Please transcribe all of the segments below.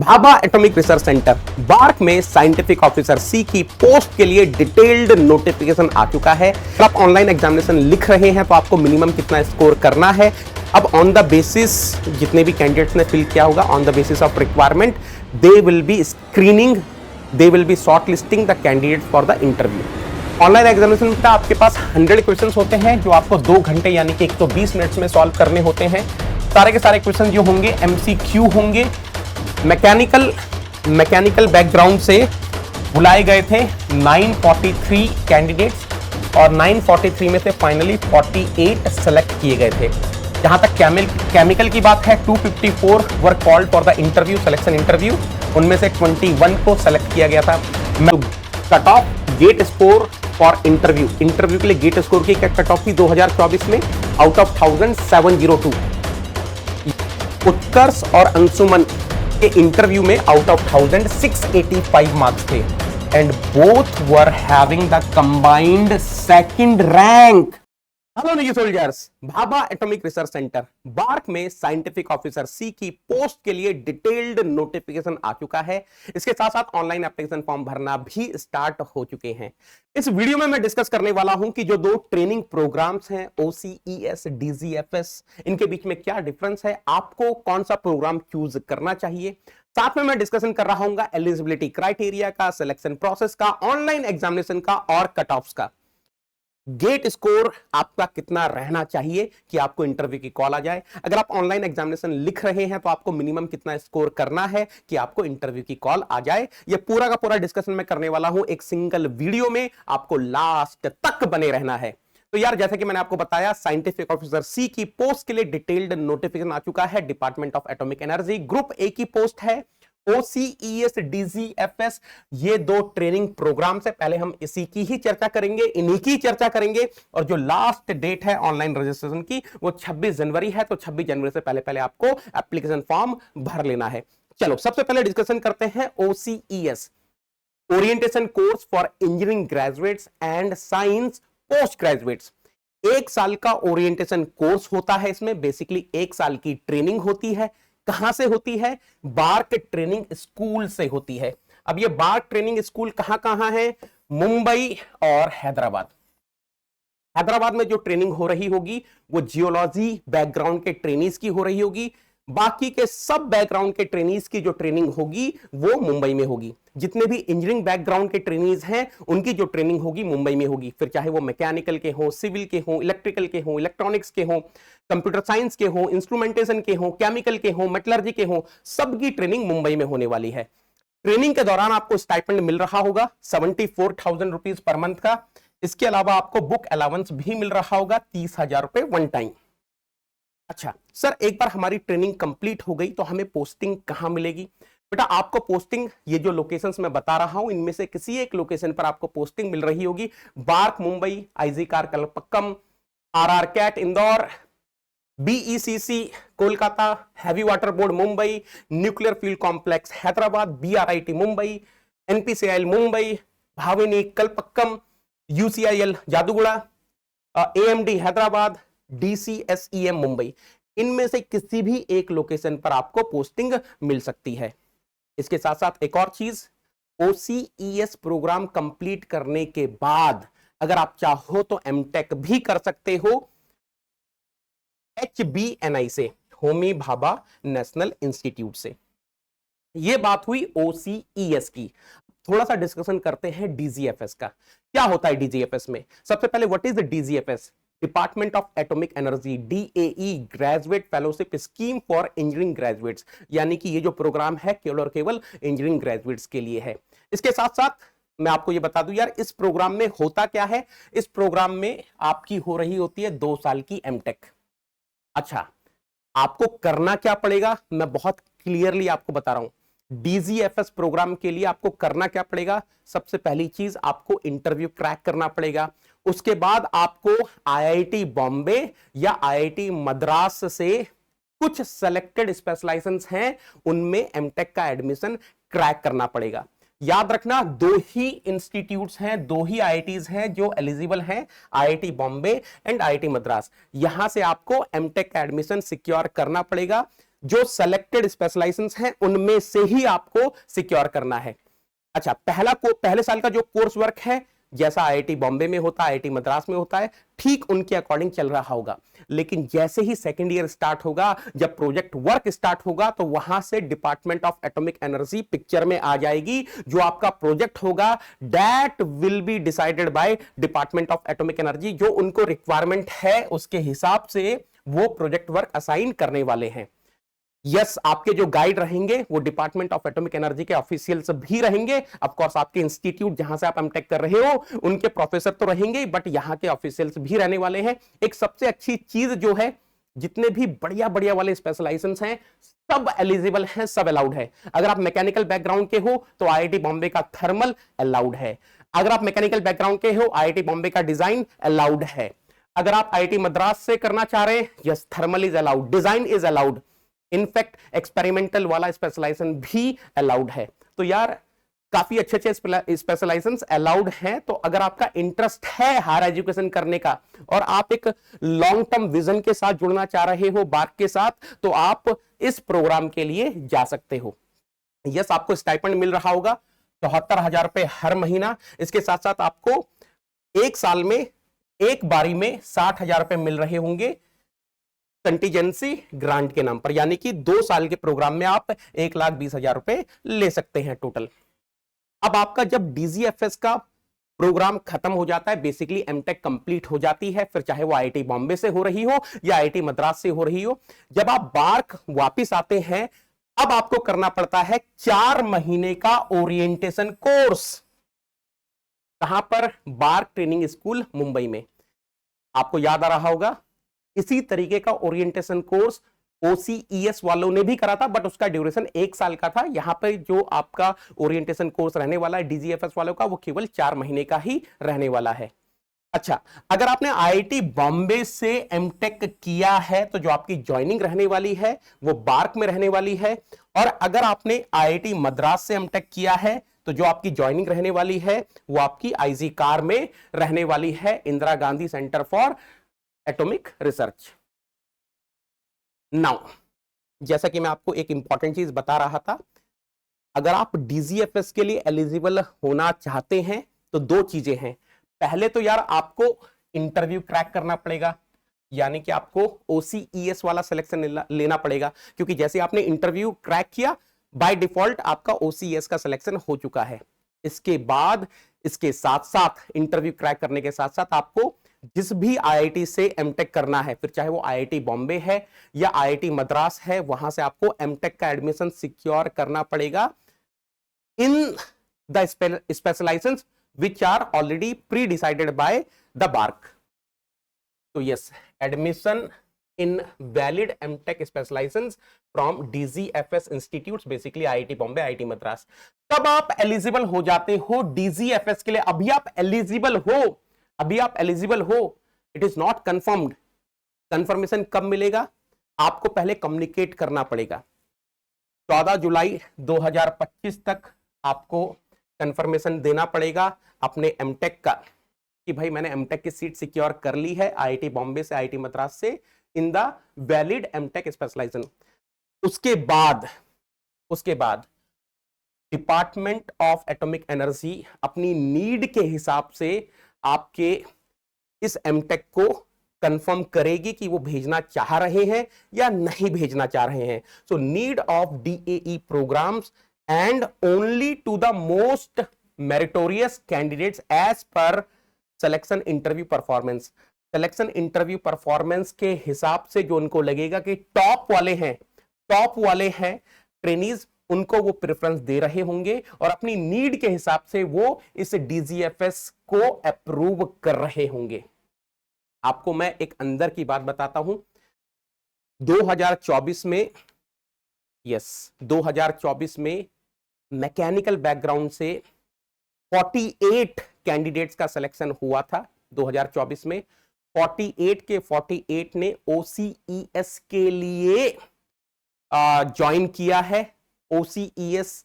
Bhabha atomic research centre bark में scientific officer सी की post के लिए डिटेल्ड नोटिफिकेशन आ चुका है। तो आप ऑनलाइन एग्जामिनेशन लिख रहे हैं तो आपको मिनिमम कितना स्कोर करना है। अब ऑन द बेसिस जितने भी कैंडिडेट्स ने फिल किया होगा, on the basis of requirement they will be screening, they will be short listing the candidates for the interview. Online examination में आपके पास 100 क्वेश्चंस होते हैं जो आपको 2 घंटे यानी कि 120 मिनट्स में सॉल्व करने होते हैं। सारे के सारे क्वेश्चन जो होंगे एमसीक्यू होंगे। मैकेनिकल बैकग्राउंड से बुलाए गए थे 943 कैंडिडेट्स और 943 में से फाइनली 48 सेलेक्ट किए गए थे। जहां तक केमिकल की बात है 254 were called for the interview, selection interview. उनमें से 21 को सेलेक्ट किया गया था। Cut off GATE score for interview के लिए गेट स्कोर की कट ऑफ थी 2024 में आउट ऑफ 1702। उत्कर्ष और अंशुमन के इंटरव्यू में आउट ऑफ 1685 मार्क्स थे and both were having the combined second rank. Hello new soldiers, Bhabha atomic research centre bark में साइंटिफिक ऑफिसर सी की पोस्ट के लिए डिटेल्ड नोटिफिकेशन आ चुका है। इसके साथ साथ ऑनलाइन एप्लीकेशन फॉर्म भरना भी स्टार्ट हो चुके हैं। इस वीडियो में मैं डिस्कस करने वाला हूं कि जो 2 ट्रेनिंग प्रोग्राम्स हैं OCES, DGFS, इनके बीच में क्या डिफरेंस है, आपको कौन सा प्रोग्राम चूज करना चाहिए। साथ में मैं डिस्कशन कर रहा हूं एलिजिबिलिटी क्राइटेरिया का, सिलेक्शन प्रोसेस का, ऑनलाइन एग्जामिनेशन का और कट ऑफ्स का। गेट स्कोर आपका कितना रहना चाहिए कि आपको इंटरव्यू की कॉल आ जाए। अगर आप ऑनलाइन एग्जामिनेशन लिख रहे हैं तो आपको मिनिमम कितना स्कोर करना है कि आपको इंटरव्यू की कॉल आ जाए। यह पूरा का पूरा डिस्कशन मैं करने वाला हूं एक सिंगल वीडियो में, आपको लास्ट तक बने रहना है। तो यार जैसा कि मैंने आपको बताया, साइंटिफिक ऑफिसर सी की पोस्ट के लिए डिटेल्ड नोटिफिकेशन आ चुका है। Department of atomic energy group A की पोस्ट है। OCES, DGFS, ये 2 ट्रेनिंग प्रोग्राम से पहले हम इसी की ही चर्चा करेंगे, इन्हीं की चर्चा करेंगे। और जो लास्ट डेट है ऑनलाइन रजिस्ट्रेशन की वो 26 जनवरी है। तो 26 जनवरी से पहले पहले आपको एप्लीकेशन फॉर्म भर लेना है। चलो सबसे पहले डिस्कशन करते हैं OCES, orientation course for engineering graduates and science post graduates. 1 साल का ओरिएंटेशन कोर्स होता है। इसमें बेसिकली 1 साल की ट्रेनिंग होती है। कहां से होती है? बार्क ट्रेनिंग स्कूल से होती है। अब ये बार्क ट्रेनिंग स्कूल कहां कहां है? मुंबई और हैदराबाद। हैदराबाद में जो ट्रेनिंग हो रही होगी वो जियोलॉजी बैकग्राउंड के ट्रेनीज की हो रही होगी। बाकी के सब बैकग्राउंड के ट्रेनीज की जो ट्रेनिंग होगी वो मुंबई में होगी। जितने भी इंजीनियरिंग बैकग्राउंड के ट्रेनीज हैं उनकी जो ट्रेनिंग होगी मुंबई में होगी। फिर चाहे वो मैकेनिकल के हो, सिविल के हो, इलेक्ट्रिकल के हो, इलेक्ट्रॉनिक्स के हो, कंप्यूटर साइंस के हो, इंस्ट्रूमेंटेशन के हो, केमिकल के हो, मेटलर्जी के हो, सबकी ट्रेनिंग मुंबई में होने वाली है। ट्रेनिंग के दौरान आपको स्टाइपेंड मिल रहा होगा 74,000 रुपीज पर मंथ का। इसके अलावा आपको बुक अलाउंस भी मिल रहा होगा 30,000 रुपए वन टाइम। अच्छा सर, एक बार हमारी ट्रेनिंग कंप्लीट हो गई तो हमें पोस्टिंग कहां मिलेगी? बेटा आपको पोस्टिंग, ये जो लोकेशंस मैं बता रहा हूं इनमें से किसी एक लोकेशन पर आपको पोस्टिंग मिल रही होगी। BARC Mumbai, IGCAR Kalpakkam, RR CAT Indore, BECC Kolkata, heavy water board Mumbai, nuclear fuel complex Hyderabad, BRIT Mumbai, NPCIL Mumbai, Bhavini Kalpakkam, UCIL Jaduguda, AMD Hyderabad, DCSEM Mumbai. इनमें से किसी भी एक लोकेशन पर आपको पोस्टिंग मिल सकती है। इसके साथ साथ एक और चीज, OCES प्रोग्राम कंप्लीट करने के बाद अगर आप चाहो तो MTech भी कर सकते हो HBNI से, होमी भाभा नेशनल इंस्टीट्यूट से। यह बात हुई OCES की। थोड़ा सा डिस्कशन करते हैं DGFS का। क्या होता है DGFS में? सबसे पहले what is DGFS? Department of atomic energy, DAE, graduate fellowship scheme for engineering graduates. यानी कि ये जो प्रोग्राम है केवल और केवल इंजीनियरिंग ग्रेजुएट्स के लिए है। इसके साथ साथ मैं आपको ये बता दूं यार, इस प्रोग्राम में होता क्या है। इस प्रोग्राम में आपकी हो रही होती है 2 साल की MTech। अच्छा, आपको करना क्या पड़ेगा मैं बहुत क्लियरली आपको बता रहा हूं। DGFS प्रोग्राम के लिए आपको करना क्या पड़ेगा? सबसे पहली चीज, आपको इंटरव्यू क्रैक करना पड़ेगा। उसके बाद आपको IIT बॉम्बे या IIT मद्रास से कुछ सेलेक्टेड स्पेशलाइजेशंस हैं उनमें MTech का एडमिशन क्रैक करना पड़ेगा। याद रखना, 2 ही इंस्टीट्यूट्स हैं, 2 ही IITs हैं जो एलिजिबल हैं, IIT Bombay and IIT Madras. यहां से आपको MTech का एडमिशन सिक्योर करना पड़ेगा। जो सेलेक्टेड स्पेशलाइजेशंस हैं उनमें से ही आपको सिक्योर करना है। अच्छा, पहले साल का जो कोर्स वर्क है जैसा आईआईटी बॉम्बे में होता है, आईआईटी मद्रास में होता है, ठीक उनके अकॉर्डिंग चल रहा होगा। लेकिन जैसे ही सेकेंड ईयर स्टार्ट होगा, जब प्रोजेक्ट वर्क स्टार्ट होगा, तो वहां से department of atomic energy picture में आ जाएगी। जो आपका प्रोजेक्ट होगा that will be decided by department of atomic energy. जो उनको रिक्वायरमेंट है उसके हिसाब से वो प्रोजेक्ट वर्क असाइन करने वाले हैं। यस, आपके जो गाइड रहेंगे वो डिपार्टमेंट ऑफ एटॉमिक एनर्जी के ऑफिशियल्स भी रहेंगे। ऑफ कोर्स आपके इंस्टीट्यूट जहां से आप एमटेक कर रहे हो उनके प्रोफेसर तो रहेंगे, बट यहां के ऑफिशियल्स भी रहने वाले हैं। एक सबसे अच्छी चीज जो है, जितने भी बढ़िया बढ़िया वाले स्पेशलाइजेशंस हैं सब एलिजिबल हैं, सब अलाउड है। अगर आप मैकेनिकल बैकग्राउंड के हो तो आईआईटी बॉम्बे का थर्मल अलाउड है। अगर आप मैकेनिकल बैकग्राउंड के हो, आईआईटी बॉम्बे का डिजाइन अलाउड है। अगर आप आईआईटी मद्रास से करना चाह रहे हैं, yes, thermal is allowed, design is allowed, in fact experimental वाला स्पेशलाइजेशन भी अलाउड है। तो यार काफी अच्छे अच्छे स्पेशलाइजेशन अलाउड हैं। तो अगर आपका इंटरेस्ट है हायर एजुकेशन करने का और आप एक लॉन्ग टर्म विजन के साथ जुड़ना चाह रहे हो बार्क के साथ, तो आप इस प्रोग्राम के लिए जा सकते हो। यस, आपको स्टाइपेंड मिल रहा होगा 74,000 रुपए हर महीना। इसके साथ साथ आपको एक साल में एक बारी में 60,000 रुपए मिल रहे होंगे कंटीजेंसी ग्रांट के नाम पर, यानी कि 2 साल के प्रोग्राम में आप 1,20,000 रुपए ले सकते हैं टोटल। अब आपका जब डीजीएफएस का प्रोग्राम खत्म हो जाता है, बेसिकली एमटेक कंप्लीट हो जाती है, फिर चाहे वो आईआईटी बॉम्बे से हो रही हो या आईआईटी मद्रास से हो रही हो, जब आप बार्क वापिस आते हैं अब आपको करना पड़ता है 4 महीने का ओरिएंटेशन कोर्स। कहां पर? बार्क ट्रेनिंग स्कूल मुंबई में। आपको याद आ रहा होगा इसी तरीके का ओरिएंटेशन कोर्स ओसीईएस वालों ने भी करा था, बट उसका ड्यूरेशन 1 साल का था। यहां पर जो आपका ओरिएंटेशन कोर्स रहने वाला है डीजीएफएस वालों का, वो केवल 4 महीने का ही रहने वाला है। अच्छा, अगर आपने आईआईटी बॉम्बे से एमटेक किया है तो जो आपकी ज्वाइनिंग रहने वाली है वो बार्क में रहने वाली है। और अगर आपने आईआईटी मद्रास से एमटेक किया है तो जो आपकी ज्वाइनिंग रहने वाली है वो आपकी आईजी कार में रहने वाली है, Indira Gandhi centre for atomic research. Now, जैसा कि मैं आपको एक इंपॉर्टेंट चीज बता रहा था, अगर आप डीजीएफएस के लिए एलिजिबल होना चाहते हैं तो 2 चीजें हैं। पहले तो यार आपको इंटरव्यू क्रैक करना पड़ेगा, यानी कि आपको ओसीईएस वाला सिलेक्शन लेना पड़ेगा, क्योंकि जैसे आपने इंटरव्यू क्रैक किया बाय डिफॉल्ट आपका ओसीईएस का सिलेक्शन हो चुका है। इसके बाद इसके साथ साथ इंटरव्यू क्रैक करने के साथ साथ आपको जिस भी आईआईटी से एमटेक करना है, फिर चाहे वो आईआईटी बॉम्बे है या आईआईटी मद्रास है, वहां से आपको एमटेक का एडमिशन सिक्योर करना पड़ेगा in the specialisations which are already pre-decided by the BARC. So yes, admission in valid MTech specializations from DGFS institutes, basically IIT Bombay, IIT Madras. तब आप एलिजिबल हो जाते हो DGFS के लिए। अभी आप एलिजिबल हो, it is not confirmed. Confirmation कब मिलेगा? आपको पहले कम्युनिकेट करना पड़ेगा। 14 जुलाई 2025 तक आपको कंफर्मेशन देना पड़ेगा अपने एमटेक का कि भाई मैंने एमटेक की सीट सिक्योर कर ली है आईआईटी बॉम्बे से, आईआईटी मद्रास से in the valid MTech specialization. उसके बाद डिपार्टमेंट ऑफ एटॉमिक एनर्जी अपनी नीड के हिसाब से आपके इस एमटेक को कंफर्म करेगी कि वो भेजना चाह रहे हैं या नहीं भेजना चाह रहे हैं। So need of DAE programs and only to the most meritorious candidates as per selection interview performance। Selection interview performance के हिसाब से जो उनको लगेगा कि टॉप वाले हैं ट्रेनीज, उनको वो प्रेफरेंस दे रहे होंगे और अपनी नीड के हिसाब से वो इस डीजीएफएस को अप्रूव कर रहे होंगे। आपको मैं एक अंदर की बात बताता हूं, 2024 में मैकेनिकल बैकग्राउंड से 48 कैंडिडेट्स का सिलेक्शन हुआ था 2024 में। 48 के 48 ने ओसीईएस के लिए ज्वाइन किया है। ओसीईएस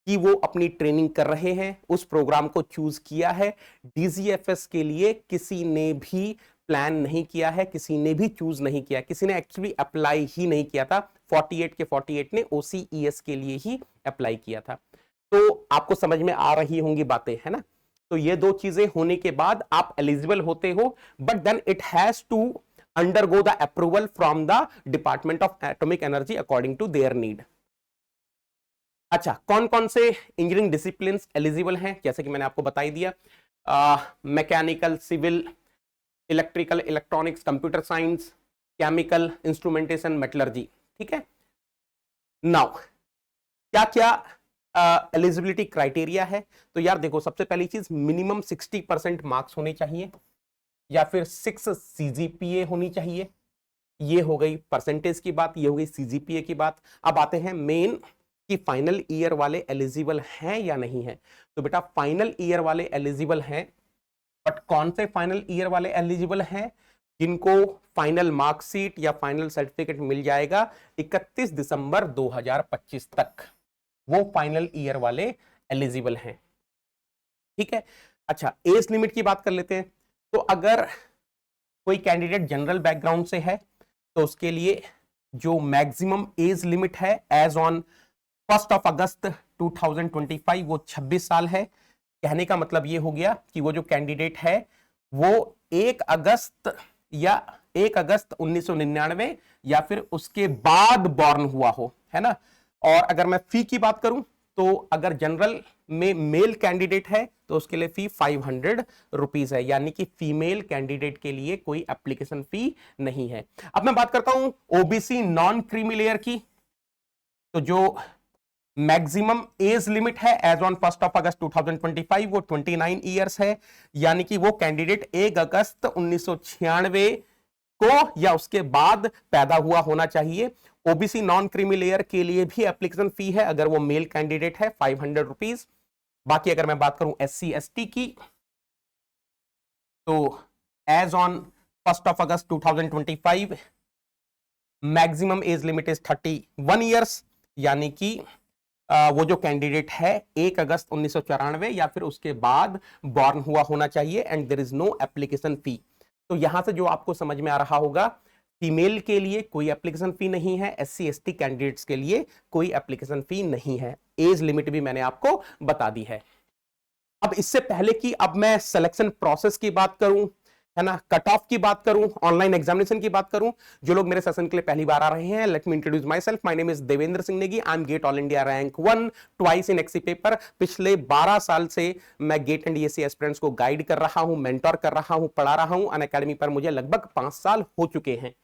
की वो अपनी ट्रेनिंग कर रहे हैं, उस प्रोग्राम को चूज किया है। डीजीएफएस के लिए किसी ने भी प्लान नहीं किया है, किसी ने भी चूज नहीं किया, किसी ने एक्चुअली अप्लाई ही नहीं किया था। 48 के 48 ने OCES के लिए ही अप्लाई किया था। तो आपको समझ में आ रही होंगी बातें, है ना। तो ये दो चीजें होने के बाद आप एलिजिबल होते हो, but then it has to undergo the approval from the department of atomic energy according to their need. अच्छा, कौन कौन से इंजीनियरिंग डिसिप्लिन एलिजिबल हैं, जैसे कि मैंने आपको बता ही दिया, mechanical, civil, electrical, electronics, computer science, chemical, instrumentation, metallurgy. ठीक है। नाउ क्या क्या एलिजिबिलिटी क्राइटेरिया है, तो यार देखो, सबसे पहली चीज मिनिमम 60% मार्क्स होने चाहिए या फिर 6 CGPA होनी चाहिए। ये हो गई परसेंटेज की बात, ये हो गई CGPA की बात। अब आते हैं मेन कि फाइनल ईयर वाले एलिजिबल हैं या नहीं है। तो बेटा फाइनल ईयर वाले एलिजिबल हैं, बट कौन से फाइनल ईयर वाले एलिजिबल हैं? जिनको फाइनल मार्कशीट या फाइनल सर्टिफिकेट मिल जाएगा 31 दिसंबर 2025 तक, वो फाइनल ईयर वाले एलिजिबल हैं। ठीक है। अच्छा, एज लिमिट की बात कर लेते हैं। तो अगर कोई कैंडिडेट जनरल बैकग्राउंड से है तो उसके लिए जो मैक्सिमम एज लिमिट है एज ऑन 1 अगस्त 2025 वो 26 साल है। कहने का मतलब ये हो गया कि वो जो कैंडिडेट है वो 1 अगस्त या 1 अगस्त 1999 या फिर उसके बाद बॉर्न हुआ हो, है ना। और अगर मैं फी की बात करूं तो अगर जनरल में मेल कैंडिडेट है तो उसके लिए फी 500 रुपीज है, यानी कि फीमेल कैंडिडेट के लिए कोई एप्लीकेशन फी नहीं है। अब मैं बात करता हूं ओबीसी नॉन क्रीमी लेयर की। तो जो मैक्सिमम एज लिमिट है एज ऑन 1 अगस्त 2025 वो 29 ईयर्स है, यानी कि वो कैंडिडेट 1 अगस्त 1996 को या उसके बाद पैदा हुआ होना चाहिए। ओबीसी नॉन क्रीमी लेयर के लिए भी एप्लीकेशन फी है अगर वो मेल कैंडिडेट है 500 रुपीज। बाकी अगर मैं बात करूं SC ST की, तो एज ऑन 1 अगस्त 2025 maximum age limit is 31 years, यानी कि वो जो कैंडिडेट है 1 अगस्त 1994 या फिर उसके बाद बॉर्न हुआ होना चाहिए and there is no application fee. तो यहां से जो आपको समझ में आ रहा होगा, फीमेल के लिए कोई एप्लीकेशन फी नहीं है, SC ST कैंडिडेट्स के लिए कोई एप्लीकेशन फी नहीं है। एज लिमिट भी मैंने आपको बता दी है। अब इससे पहले कि अब मैं सिलेक्शन प्रोसेस की बात करूं, है ना, कट ऑफ की बात करूं, ऑनलाइन एग्जामिनेशन की बात करूं, जो लोग मेरे सेशन के लिए पहली बार आ रहे हैं, let me introduce myself. My name is Devendra Singh Negi. I am GATE all India rank 1 twice in XE paper. पिछले 12 साल से मैं गेट एंड ESE एस्पिरेंट्स को गाइड कर रहा हूं, मेंटोर कर रहा हूं, पढ़ा रहा हूं। अनअकैडमी पर मुझे लगभग 5 साल हो चुके हैं।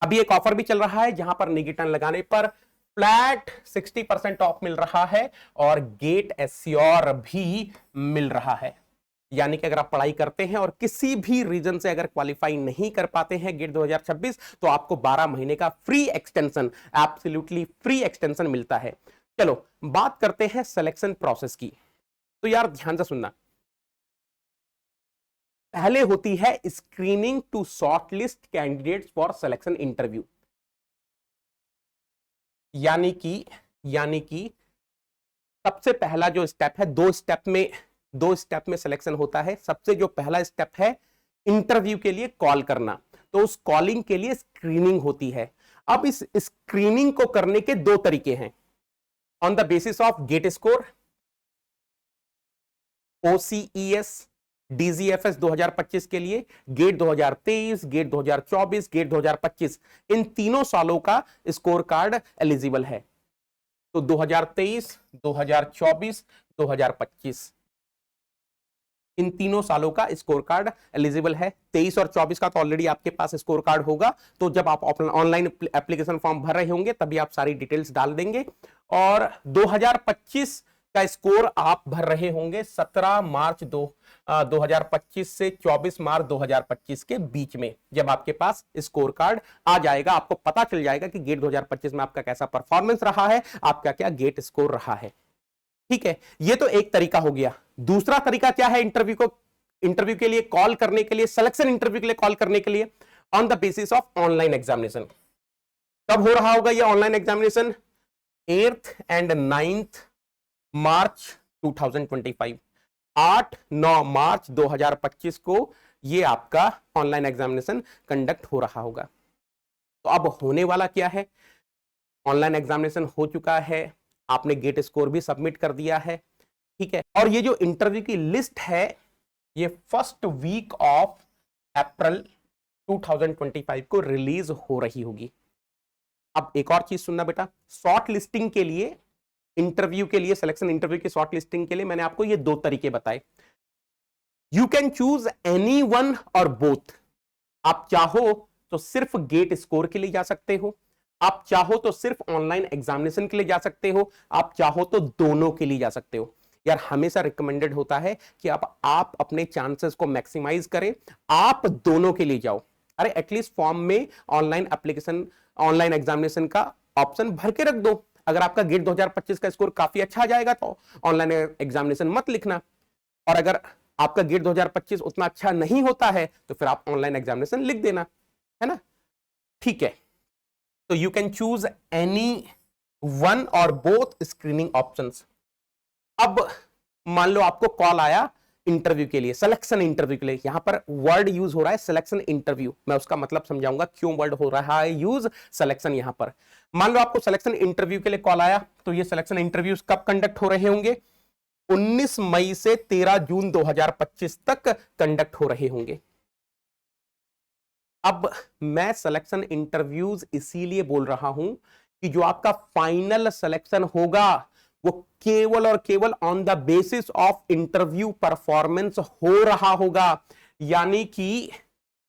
अभी एक ऑफर भी चल रहा है जहां पर निगेटन लगाने पर फ्लैट 60% ऑफ मिल रहा है और गेट एस्योर भी मिल रहा है। यानी कि अगर आप पढ़ाई करते हैं और किसी भी रीजन से अगर क्वालिफाई नहीं कर पाते हैं गेट 2026, तो आपको 12 महीने का free extension, absolutely free extension मिलता है। चलो बात करते हैं सिलेक्शन प्रोसेस की। तो यार ध्यान से सुनना, पहले होती है screening to shortlist candidates for selection interview. यानी कि सबसे पहला जो स्टेप है, दो स्टेप में सिलेक्शन होता है। सबसे जो पहला स्टेप है इंटरव्यू के लिए कॉल करना, तो उस कॉलिंग के लिए स्क्रीनिंग होती है। अब इस स्क्रीनिंग को करने के दो तरीके हैं, on the basis of GATE score, OCES, DGFS 2025 के लिए, गेट 2023, गेट 2024, गेट 2025, इन तीनों सालों का स्कोर कार्ड एलिजिबल है। तो 2023, 2024, 2025 इन तीनों सालों का स्कोर कार्ड एलिजिबल है। 23 और 24 का तो ऑलरेडी आपके पास स्कोर कार्ड होगा, तो जब आप ऑनलाइन एप्लीकेशन फॉर्म भर रहे होंगे तभी आप सारी डिटेल्स डाल देंगे। और 2025 का स्कोर आप भर रहे होंगे 17 मार्च 2025 से 24 मार्च 2025 के बीच में। जब आपके पास स्कोर कार्ड आ जाएगा, आपको पता चल जाएगा कि गेट 2025 में आपका कैसा परफॉर्मेंस रहा है, आपका क्या गेट स्कोर रहा है। ठीक है, ये तो एक तरीका हो गया। दूसरा तरीका क्या है इंटरव्यू के लिए कॉल करने के लिए, सिलेक्शन इंटरव्यू के लिए कॉल करने के लिए, on the basis of online examination. कब हो रहा होगा ये online examination? 8th and 9th मार्च 2025। 8-9 मार्च 2025 को ये आपका ऑनलाइन एग्जामिनेशन कंडक्ट हो रहा होगा। तो अब होने वाला क्या है, ऑनलाइन एग्जामिनेशन हो चुका है, आपने गेट स्कोर भी सबमिट कर दिया है, ठीक है। और ये जो इंटरव्यू की लिस्ट है ये फर्स्ट वीक ऑफ अप्रैल 2025 को रिलीज हो रही होगी। अब एक और चीज सुनना बेटा, शॉर्ट लिस्टिंग के लिए, इंटरव्यू के लिए, सिलेक्शन इंटरव्यू की शॉर्ट लिस्टिंग के लिए मैंने आपको ये दो तरीके बताए। You can choose any one और बोथ। आप चाहो तो सिर्फ गेट स्कोर के लिए जा सकते हो, आप चाहो तो सिर्फ ऑनलाइन एग्जामिनेशन के लिए जा सकते हो, आप चाहो तो दोनों के लिए जा सकते हो। यार हमेशा रिकमेंडेड होता है कि आप अपने चांसेस को मैक्सिमाइज करें, आप दोनों के लिए जाओ। अरे एटलीस्ट फॉर्म में ऑनलाइन एप्लीकेशन, ऑनलाइन एग्जामिनेशन का ऑप्शन भर के रख दो। अगर आपका गेट 2025 का स्कोर काफी अच्छा आ जाएगा तो ऑनलाइन एग्जामिनेशन मत लिखना, और अगर आपका गेट 2025 उतना अच्छा नहीं होता है तो फिर आप ऑनलाइन एग्जामिनेशन लिख देना, है ना, ठीक है। तो you can choose any one और बोथ स्क्रीनिंग ऑप्शंस। अब मान लो आपको कॉल आया इंटरव्यू के लिए, सिलेक्शन इंटरव्यू के लिए, यहां पर वर्ड यूज हो रहा है सिलेक्शन इंटरव्यू, मैं उसका मतलब समझाऊंगा क्यों वर्ड हो रहा है यूज सिलेक्शन यहां पर। मान लो आपको सिलेक्शन इंटरव्यू के लिए कॉल आया, तो ये सिलेक्शन इंटरव्यूज कब कंडक्ट हो रहे होंगे, 19 मई से 13 जून 2025 तक कंडक्ट हो रहे होंगे। अब मैं सिलेक्शन इंटरव्यूज इसीलिए बोल रहा हूं कि जो आपका फाइनल सिलेक्शन होगा वो केवल और केवल on the basis of interview performance हो रहा होगा। यानी कि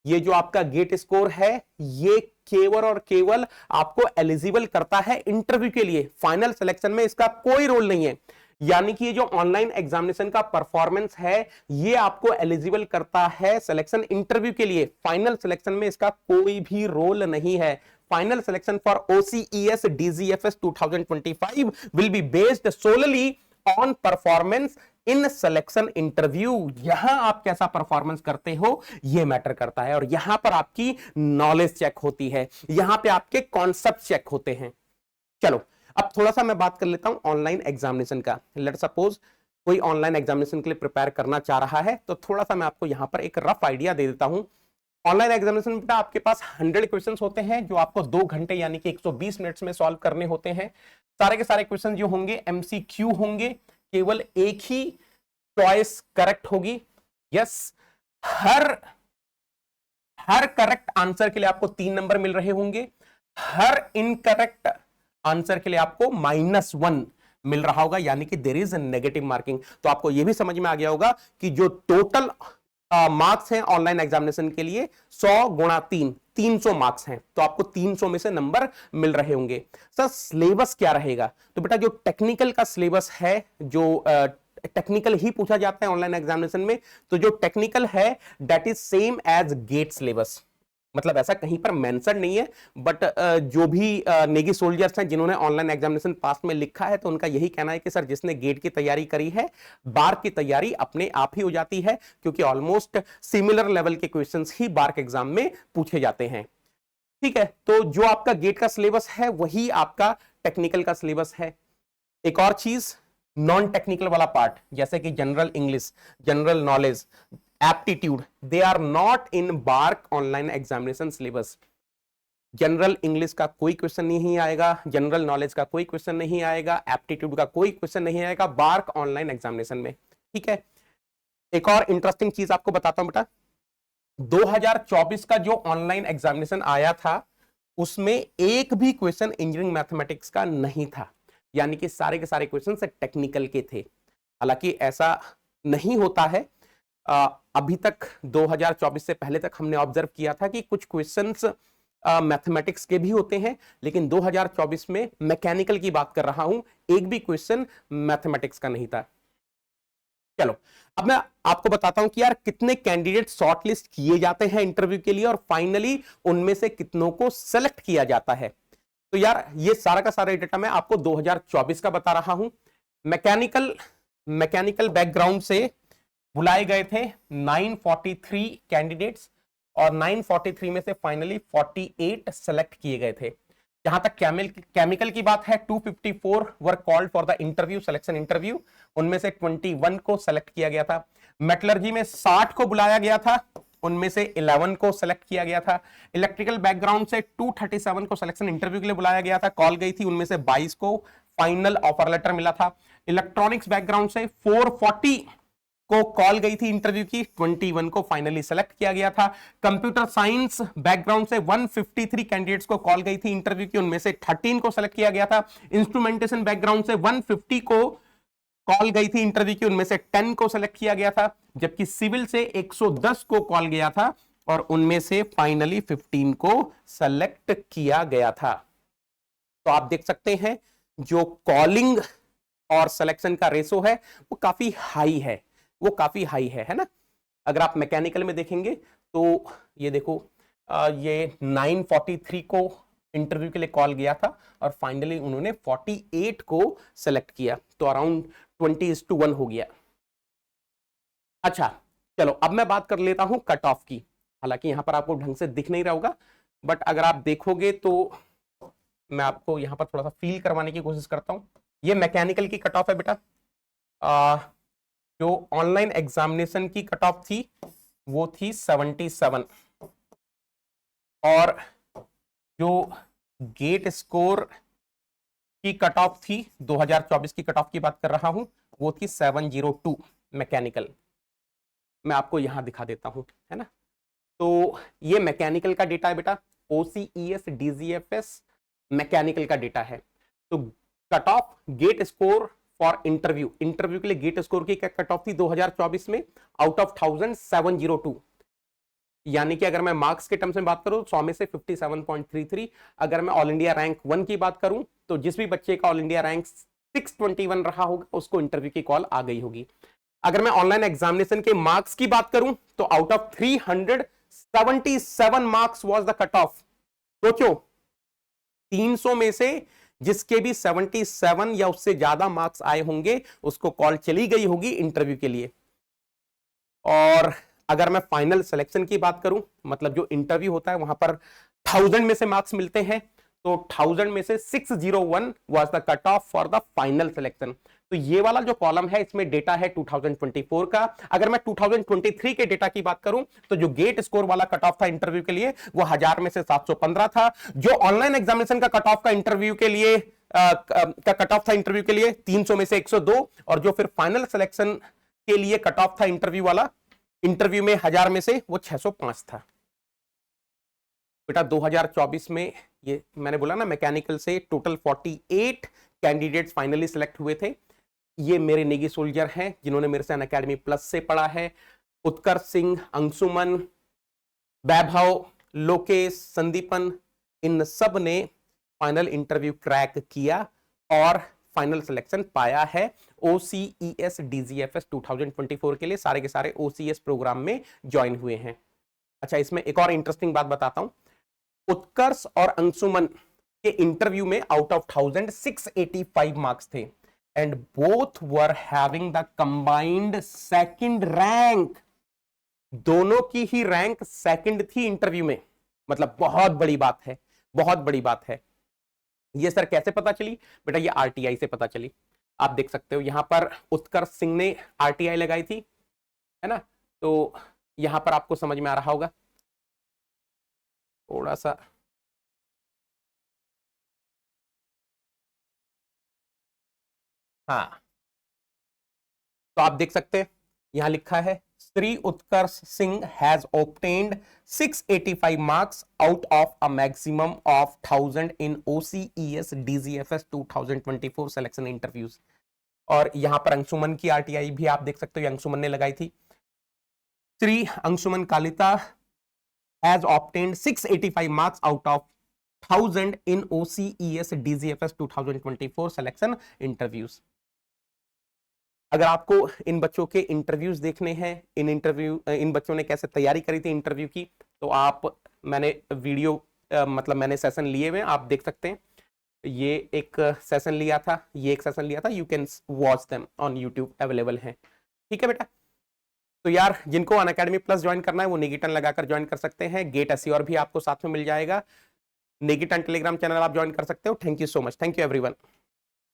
ये जो आपका गेट स्कोर है ये केवल और केवल आपको एलिजिबल करता है इंटरव्यू के लिए, फाइनल सिलेक्शन में इसका कोई रोल नहीं है। यानी कि ये जो ऑनलाइन एग्जामिनेशन का परफॉर्मेंस है ये आपको एलिजिबल करता है सिलेक्शन इंटरव्यू के लिए, फाइनल सिलेक्शन में इसका कोई भी रोल नहीं है। Final selection for OCES DGFS 2025 will be based solely on performance in selection interview. यहां आप कैसा परफॉर्मेंस करते हो यह मैटर करता है, और यहां पर आपकी नॉलेज चेक होती है, यहां पे आपके कॉन्सेप्ट चेक होते हैं। चलो अब थोड़ा सा मैं बात कर लेता हूं ऑनलाइन एग्जामिनेशन का। लेट सपोज कोई ऑनलाइन एग्जामिनेशन के लिए प्रिपेयर करना चाह रहा है, तो थोड़ा सा मैं आपको यहां पर एक रफ आइडिया दे देता हूं। ऑनलाइन एग्जामिनेशन में आपके पास 100 क्वेश्चंस होते हैं जो आपको 2 घंटे यानी कि 120 मिनट्स में सॉल्व करने होते हैं। सारे के सारे क्वेश्चन जो होंगे MCQ होंगे, केवल एक ही चॉइस करेक्ट होगी। यस, हर करेक्ट आंसर के लिए आपको 3 नंबर मिल रहे होंगे, हर इनकरेक्ट आंसर के लिए आपको -1 मिल रहा होगा, यानी कि देयर इज नेगेटिव मार्किंग। तो आपको यह भी समझ में आ गया होगा कि जो टोटल मार्क्स हैं ऑनलाइन एग्जामिनेशन के लिए 100 गुणा 3 300 मार्क्स हैं, तो आपको 300 में से नंबर मिल रहे होंगे। सर सिलेबस क्या रहेगा, तो बेटा जो टेक्निकल का सिलेबस है, जो टेक्निकल ही पूछा जाता है ऑनलाइन एग्जामिनेशन में, तो जो टेक्निकल है that is same as GATE syllabus. मतलब ऐसा कहीं पर मेंशन नहीं है, बट जो भी नेगी सोल्जर्स हैं जिन्होंने ऑनलाइन एग्जामिनेशन पास में लिखा है, तो उनका यही कहना है कि सर जिसने गेट की तैयारी करी है बार की तैयारी अपने आप ही हो जाती है, क्योंकि ऑलमोस्ट सिमिलर लेवल के क्वेश्चंस ही बार के एग्जाम में पूछे जाते हैं। ठीक है, तो जो आपका गेट का सिलेबस है वही आपका टेक्निकल का सिलेबस है। एक और चीज, नॉन टेक्निकल वाला पार्ट जैसे कि general English, general knowledge, aptitude, they are not in BARC online examination syllabus. General English का कोई क्वेश्चन नहीं आएगा, जनरल नॉलेज का कोई क्वेश्चन नहीं आएगा, एप्टीट्यूड का कोई क्वेश्चन नहीं आएगा बार्क ऑनलाइन एग्जामिनेशन में। ठीक है, एक और इंटरेस्टिंग चीज आपको बताता हूं बेटा, 2024 का जो ऑनलाइन एग्जामिनेशन आया था उसमें एक भी क्वेश्चन इंजीनियरिंग मैथमेटिक्स का नहीं था, यानी कि सारे के सारे क्वेश्चन टेक्निकल के थे। हालांकि ऐसा नहीं होता है, अभी तक 2024 से पहले तक हमने ऑब्जर्व किया था कि कुछ क्वेश्चंस मैथमेटिक्स के भी होते हैं, लेकिन 2024 में मैकेनिकल की बात कर रहा हूं, एक भी क्वेश्चन मैथमेटिक्स का नहीं था। चलो अब मैं आपको बताता हूं कि यार कितने कैंडिडेट शॉर्टलिस्ट किए जाते हैं इंटरव्यू के लिए और फाइनली उनमें से कितनों को सेलेक्ट किया जाता है। तो यार ये सारा का सारा डेटा मैं आपको 2024 का बता रहा हूं। मैकेनिकल बैकग्राउंड से बुलाए गए थे 943 कैंडिडेट्स और 943 में से फाइनली 48 सेलेक्ट किए गए थे। जहां तक केमिकल की बात है 254 were called for the interview, selection interview, उनमें से 21 को सेलेक्ट किया गया था। मेटलर्जी में 60 को बुलाया गया था उनमें से 11 को सेलेक्ट किया गया था। इलेक्ट्रिकल बैकग्राउंड से 237 को सिलेक्शन इंटरव्यू के लिए बुलाया गया था, कॉल गई थी, उनमें से 22 को फाइनल ऑफर लेटर मिला था। इलेक्ट्रॉनिक्स बैकग्राउंड से 440 को कॉल गई थी इंटरव्यू की, 21 को फाइनली सेलेक्ट किया गया था। कंप्यूटर साइंस बैकग्राउंड से 153 कैंडिडेट्स को कॉल गई थी इंटरव्यू की, उनमें से 13 को सेलेक्ट किया गया था। इंस्ट्रूमेंटेशन बैकग्राउंड से 150 को कॉल गई थी इंटरव्यू की, उनमें से 10 को सेलेक्ट किया गया था। जबकि सिविल से 110 को कॉल गया था और उनमें से फाइनली 15 को सेलेक्ट किया गया था। तो आप देख सकते हैं जो कॉलिंग और सिलेक्शन का रेशो है वो काफी हाई है, वो काफी हाई है ना। अगर आप मैकेनिकल में देखेंगे तो ये देखो, ये 943 को इंटरव्यू के लिए कॉल गया था और फाइनली उन्होंने 48 को सेलेक्ट किया, तो अराउंड 20:1 हो गया। अच्छा चलो, अब मैं बात कर लेता हूं कट ऑफ की। हालांकि यहां पर आपको ढंग से दिख नहीं रहा होगा, बट अगर आप देखोगे तो मैं आपको यहां पर थोड़ा सा फील करवाने की कोशिश करता हूं। ये मैकेनिकल की कट ऑफ है बेटा। जो ऑनलाइन एग्जामिनेशन की कट ऑफ थी वो थी 77, और जो गेट स्कोर की कट ऑफ थी 2024 की कट ऑफ की बात कर रहा हूं, वो थी 702 मैकेनिकल। मैं आपको यहां दिखा देता हूं, है ना। तो ये मैकेनिकल का डेटा है बेटा, OCES DGFS मैकेनिकल का डेटा है। तो cut off GATE score for interview, interview के लिए गेट स्कोर की कट ऑफ थी 2024 में आउट ऑफ 1000 702, यानी कि अगर मैं मार्क्स के टर्म्स में बात करूं 100 में से 57.33। अगर मैं ऑल इंडिया रैंक 1 की बात करूं तो जिस भी बच्चे का ऑल इंडिया रैंक 621 रहा होगा उसको इंटरव्यू की कॉल आ गई होगी। अगर मैं ऑनलाइन एग्जामिनेशन के मार्क्स की बात करूं तो out of 377 marks was the cut off. सोचो 300 में से जिसके भी 77 या उससे ज्यादा मार्क्स आए होंगे उसको कॉल चली गई होगी इंटरव्यू के लिए। और अगर मैं फाइनल सिलेक्शन की बात करूं, मतलब जो इंटरव्यू होता है वहां पर 1000 में से मार्क्स मिलते हैं, तो 1000 में से 601 was the cut off for the final selection. तो ये वाला जो कॉलम है इसमें डेटा है 2024 का। अगर मैं 2023 के डेटा की बात करूं तो जो गेट स्कोर वाला कट ऑफ था इंटरव्यू के लिए वो 1000 में से 715 था। जो ऑनलाइन एग्जामिनेशन का कट ऑफ का इंटरव्यू के लिए का कट ऑफ था इंटरव्यू के लिए 300 में से 102, और जो फिर फाइनल सिलेक्शन के लिए कट ऑफ था इंटरव्यू वाला, इंटरव्यू में 1000 में से वो 605 था। बेटा 2024 में ये मैंने बोला ना मैकेनिकल से टोटल 48 कैंडिडेट्स फाइनली सिलेक्ट हुए थे। ये मेरे नेगी सोल्जर हैं जिन्होंने मेरे से अनअकैडमी प्लस से पढ़ा है। उत्कर्ष सिंह, अंशुमन, वैभव, लोकेश, संदीपन, इन सब ने फाइनल इंटरव्यू क्रैक किया और फाइनल सिलेक्शन पाया है OCES DGFS 2024 के लिए। सारे के सारे OCS प्रोग्राम में ज्वाइन हुए हैं। अच्छा, इसमें एक और इंटरेस्टिंग बात बताता हूं। उत्कर्ष और अंशुमन के इंटरव्यू में आउट ऑफ 1000 685 मार्क्स थे and both were having the combined second rank. दोनों की ही रैंक सेकंड थी इंटरव्यू में, मतलब बहुत बड़ी बात है, बहुत बड़ी बात है। ये सर कैसे पता चली? बेटा ये RTI से पता चली। आप देख सकते हो यहां पर उत्कर्ष सिंह ने RTI लगाई थी, है ना। तो यहां पर आपको समझ में आ रहा होगा थोड़ा सा। हाँ, तो आप देख सकते हैं यहां लिखा है Shri Utkarsh Singh has obtained 685 marks out of a maximum of 1000 in OCES DGFS 2024 selection interviews. और यहां पर अंशुमन की RTI भी आप देख सकते हो, अंशुमन ने लगाई थी। Shri Anshuman Kalita has obtained 685 marks out of 1000 in OCES DGFS 2024 selection interviews. अगर आपको इन बच्चों के इंटरव्यूज देखने हैं, इन बच्चों ने कैसे तैयारी करी थी इंटरव्यू की, तो मैंने वीडियो मतलब मैंने सेशन लिए हुए, आप देख सकते हैं। ये एक सेशन लिया था, ये एक सेशन लिया था, you can watch them on YouTube, available है। ठीक है बेटा। तो यार जिनको अनअकैडमी प्लस ज्वाइन करना है वो नेगीटन लगाकर ज्वाइन कर सकते हैं। गेट एसईओ भी आपको साथ में मिल जाएगा। नेगीटन टेलीग्राम चैनल आप ज्वाइन कर सकते हो। Thank you so much, thank you everyone.